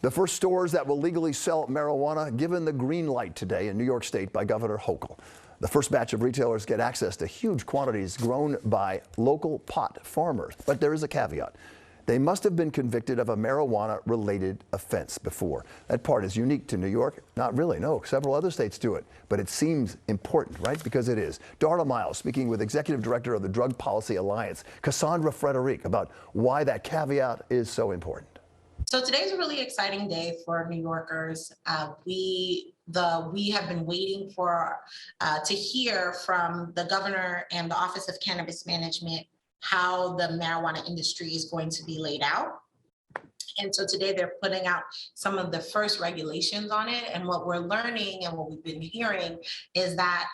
The first stores that will legally sell marijuana given the green light today in New York State by Governor Hochul. The first batch of retailers get access to huge quantities grown by local pot farmers. But there is a caveat. They must have been convicted of a marijuana-related offense before. That part is unique to New York. Not really, no. Several other states do it. But it seems important, right? Because it is. Darla Miles speaking with Executive Director of the Drug Policy Alliance, Cassandra Frederic, about why that caveat is so important. So today's a really exciting day for New Yorkers. We have been waiting for to hear from the governor and the Office of Cannabis Management how the marijuana industry is going to be laid out. And so today they're putting out some of the first regulations on it. And what we're learning and what we've been hearing is that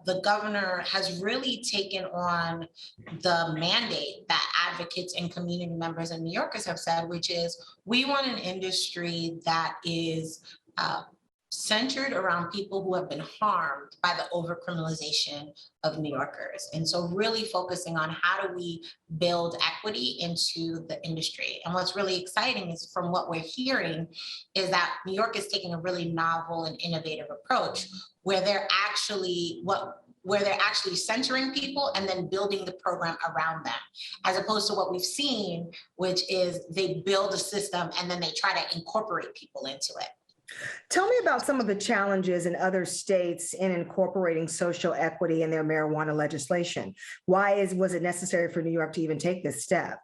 the governor has really taken on the mandate that advocates and community members and New Yorkers have said, which is we want an industry that is centered around people who have been harmed by the overcriminalization of New Yorkers. And so really focusing on how do we build equity into the industry. And what's really exciting is from what we're hearing is that New York is taking a really novel and innovative approach where they're actually centering people and then building the program around them, as opposed to what we've seen, which is they build a system and then they try to incorporate people into it. Tell me about some of the challenges in other states in incorporating social equity in their marijuana legislation. Was it necessary for New York to even take this step?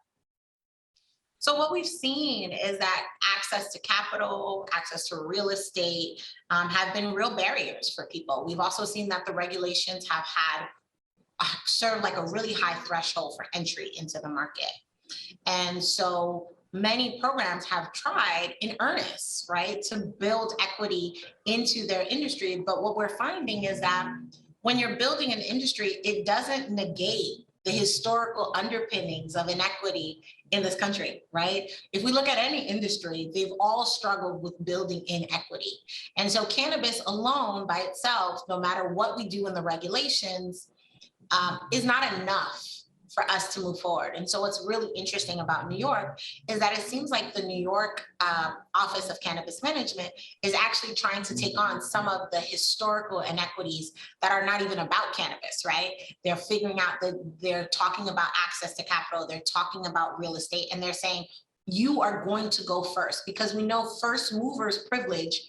So what we've seen is that access to capital, access to real estate have been real barriers for people. We've also seen that the regulations have served like a really high threshold for entry into the market. And so many programs have tried in earnest, right, to build equity into their industry. But what we're finding is that when you're building an industry, it doesn't negate the historical underpinnings of inequity in this country, right? If we look at any industry, they've all struggled with building inequity. And so cannabis alone by itself, no matter what we do in the regulations, is not enough for us to move forward. And so what's really interesting about New York is that it seems like the New York Office of Cannabis Management is actually trying to take on some of the historical inequities that are not even about cannabis, right? They're figuring out that they're talking about access to capital, they're talking about real estate, and they're saying, you are going to go first, because we know first movers privilege.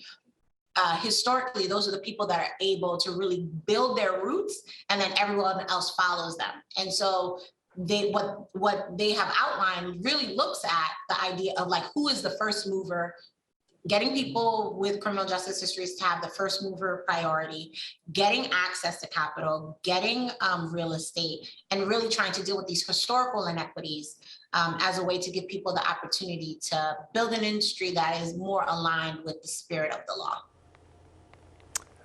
Historically, those are the people that are able to really build their roots, and then everyone else follows them. And so what they have outlined really looks at the idea of like, who is the first mover, getting people with criminal justice histories to have the first mover priority, getting access to capital, getting real estate, and really trying to deal with these historical inequities as a way to give people the opportunity to build an industry that is more aligned with the spirit of the law.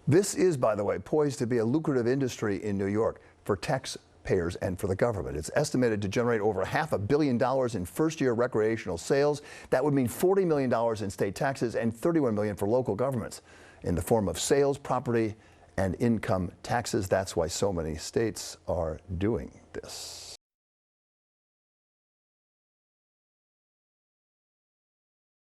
This is, by the way, poised to be a lucrative industry in New York for taxpayers and for the government. It's estimated to generate over $500 million in first-year recreational sales. That would mean $40 million in state taxes and $31 million for local governments in the form of sales, property, and income taxes. That's why so many states are doing this.